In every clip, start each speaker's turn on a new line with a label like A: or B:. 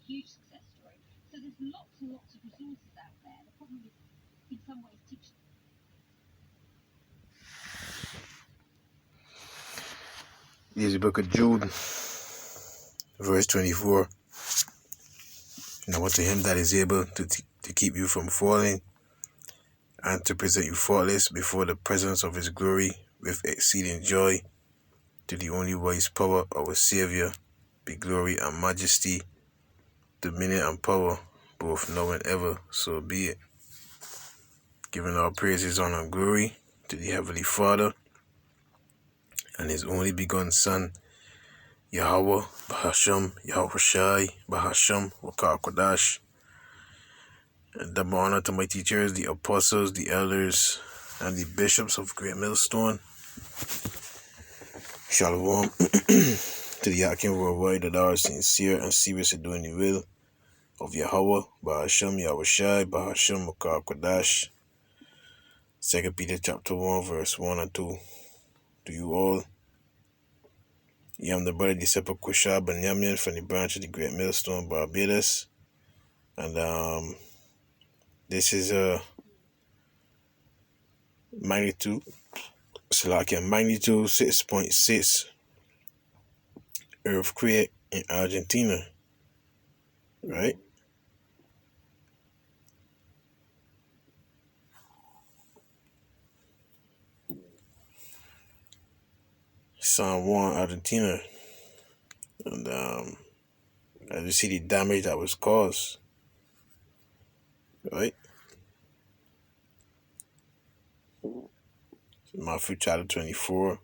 A: Here's the book of Jude, verse 24. Now unto him that is able to keep you from falling, and to present you faultless before the presence of his glory with exceeding joy, to the only wise power, our Saviour, be glory and majesty, dominion and power, both now and ever, so be it. Giving our praises, honor, and glory to the Heavenly Father and his only begotten Son, Yahweh, Bahasham, Yahweh Shai, Bahasham, Wakar Kodash. And double honor to my teachers, the apostles, the elders, and the bishops of Great Millstone. Shalom to the Yakin worldwide that are sincere and serious in doing the will of Yahweh, Bahasham, Yahweh Shai, Bahasham, Wakar Kodash. 2 Peter chapter 1, verse 1 and 2. To you all, I am the brother disciple Kushab Benyamin from the branch of the Great Millstone, Barbados. And this is a magnitude 6.6 earthquake in Argentina, right? San Juan, Argentina. And as you see the damage that was caused, right? Matthew chapter 24.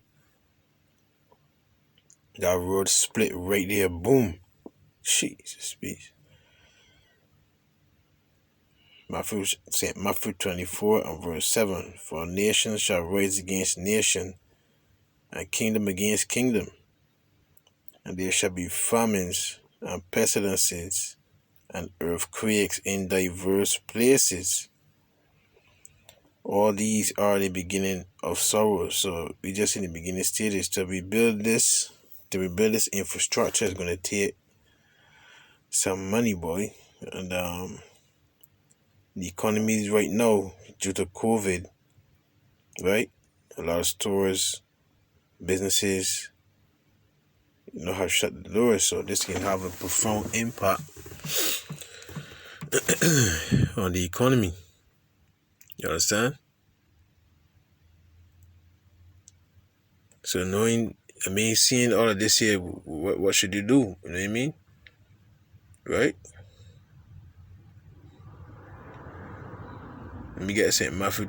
A: That road split right there, boom. Jesus, peace. Matthew 24 and verse 7. For nation shall rise against nation, and kingdom against kingdom. And there shall be famines and pestilences and earthquakes in diverse places. All these are the beginning of sorrow. So we just in the beginning stages. To rebuild this infrastructure is going to take some money, boy. And the economies right now, due to COVID, right? A lot of stores, businesses, have shut the doors. So this can have a profound impact on the economy. You understand? So seeing all of this here, what should you do? You know what I mean? Right? Let me get St. Matthew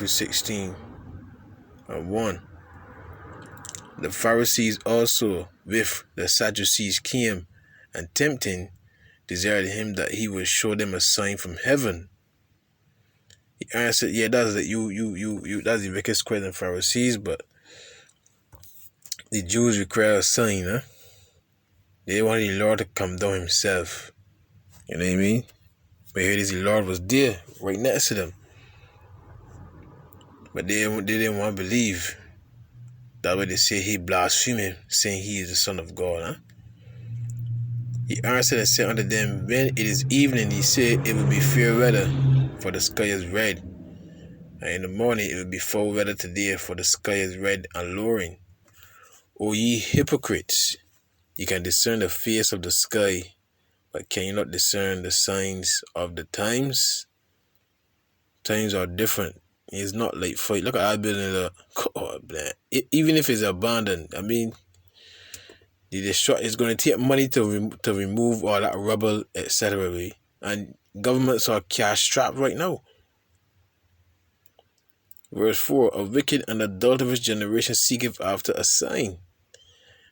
A: 16 and 1. The Pharisees also with the Sadducees came, and tempting desired him that he would show them a sign from heaven. He answered, yeah, that's the that's the wicked square and Pharisees, but the Jews require a sign, huh? They wanted the Lord to come down himself. You know what I mean? But here it is, the Lord was there, right next to them. But they didn't want to believe. That's why they say he blaspheming, saying he is the Son of God, huh? He answered and said unto them, when it is evening, he said, it will be fair weather, for the sky is red. And in the morning, it will be foul weather today, for the sky is red and lowering. O ye hypocrites, you can discern the face of the sky, but can you not discern the signs of the times? Times are different. It's not like fight. Look at our building. Even if it's abandoned, I mean, it's going to take money to remove all that rubble, etc. And governments are cash strapped right now. Verse 4, a wicked and adulterous generation seeketh after a sign,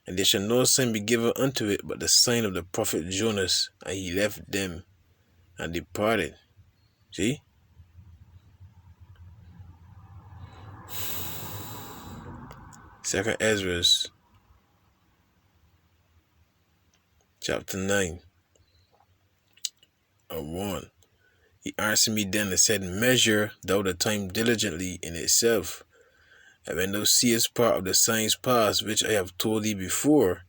A: and there shall no sign be given unto it but the sign of the prophet Jonas. And he left them and departed. See? Second Esdras chapter 9 and 1. He answered me then and said, measure thou the time diligently in itself, and when thou seest part of the signs past, which I have told thee before,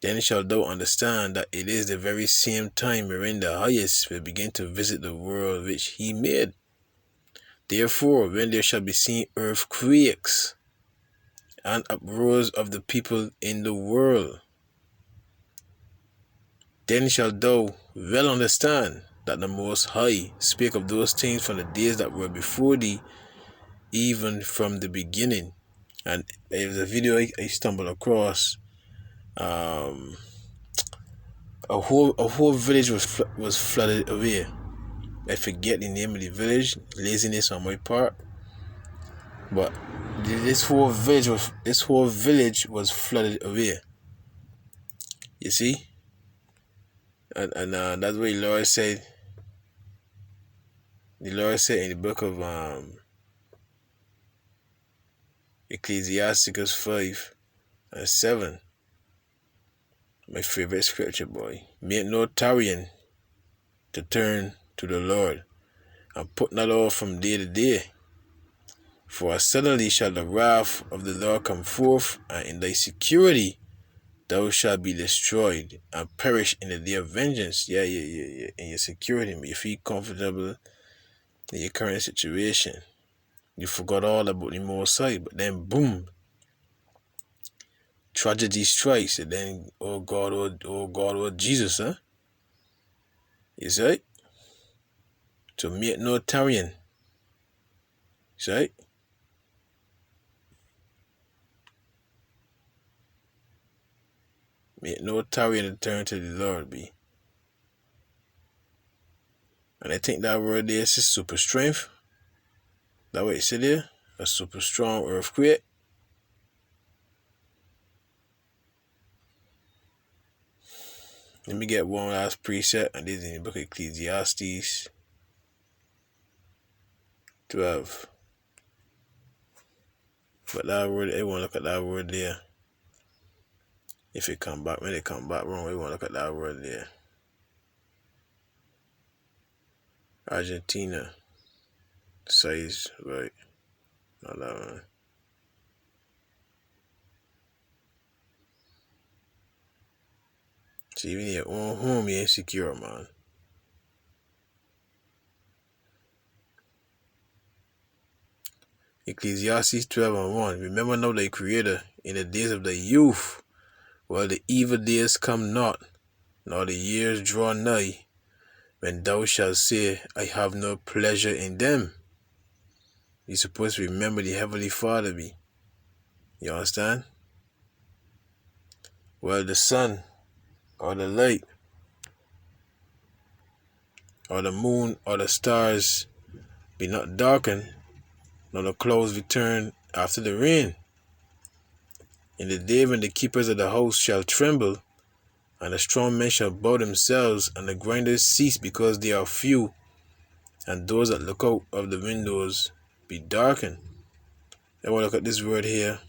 A: Then shalt thou understand that it is the very same time wherein the highest will begin to visit the world which he made. Therefore, when there shall be seen earthquakes and uproars of the people in the world, then shalt thou well understand that the Most High spake of those things from the days that were before thee, even from the beginning. And there was a video I stumbled across. A whole village was flooded away. I forget the name of the village. Laziness on my part, but this whole village was flooded away. You see, and that's what the Lord said. The Lord said in the book of Ecclesiasticus 5:7. My favorite scripture, boy. Make no tarrying to turn to the Lord, and put not off from day to day. For suddenly shall the wrath of the Lord come forth, and in thy security thou shalt be destroyed, and perish in the day of vengeance. Yeah. In your security, you feel comfortable in your current situation. You forgot all about the Most High, but then boom, tragedy strikes, and then oh God, oh Jesus, huh? You see? So make no tarrying. See? Make no tarrying to turn to the Lord, be. And I think that word there is super strength. That what it said there? A super strong earthquake. Let me get one last precept, and this is in the book of Ecclesiastes 12. But that word, I want to look at that word there. If it come back, when it come back wrong, we want to look at that word there. Argentina. Size, right. Not that one. See, even your own home, you ain't secure, man. Ecclesiastes 12:1. Remember now thy Creator in the days of thy youth, while the evil days come not, nor the years draw nigh, when thou shalt say, I have no pleasure in them. You're supposed to remember the Heavenly Father be. You understand? Well, the sun, or the light, or the moon, or the stars be not darkened, nor the clouds return after the rain. In the day when the keepers of the house shall tremble, and the strong men shall bow themselves, and the grinders cease because they are few, and those that look out of the windows be darkened. I want to look at this word here.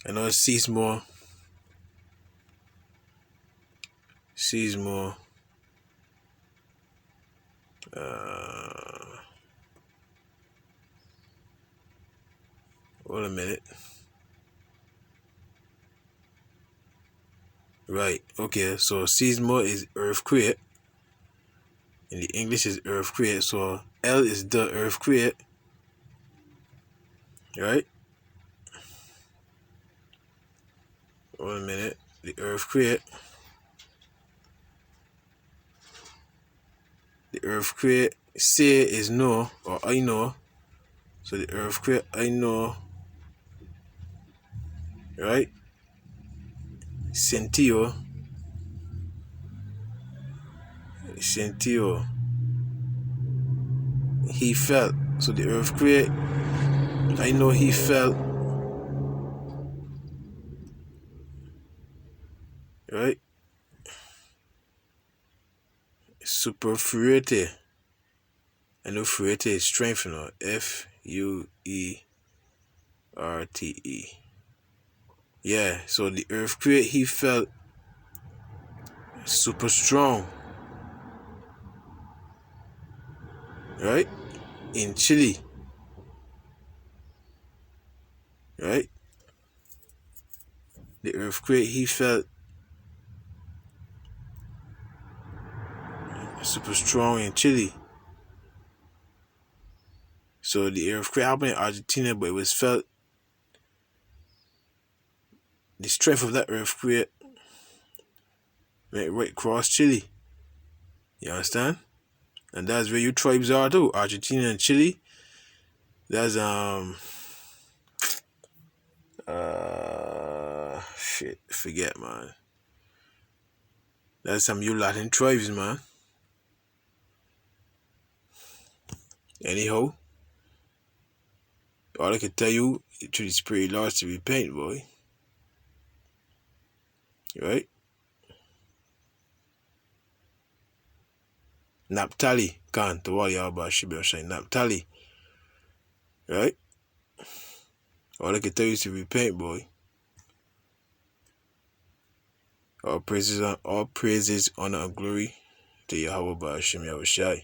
A: I know it cease more. Wait a minute. Right, okay, so seismo is earthquake. In the English is earthquake, so L is the earthquake. Right? Wait a minute. The earthquake. Say is no, or I know. So the earthquake, I know. Right? Sentio. He felt. So the earthquake, I know he felt. Right? Superfuerte. I know fuerte is strength, you know. Fuerte. Yeah, so the earthquake he felt super strong. Right? In Chile. right? The earthquake he felt super strong in Chile. So the earthquake happened in Argentina, but it was felt the strength of that earthquake went right across Chile. You understand? And that's where your tribes are too. Argentina and Chile. That's shit, forget man. That's some you Latin tribes, man. Anyhow, all I can tell you to the spirit lost to repent, boy. Right? Naphtali, Khan, to what y'all about should be saying Naphtali. Right? All I can tell you is to repent, boy. All praises, honor, and glory to Yahweh Ba'ashem Yahushai.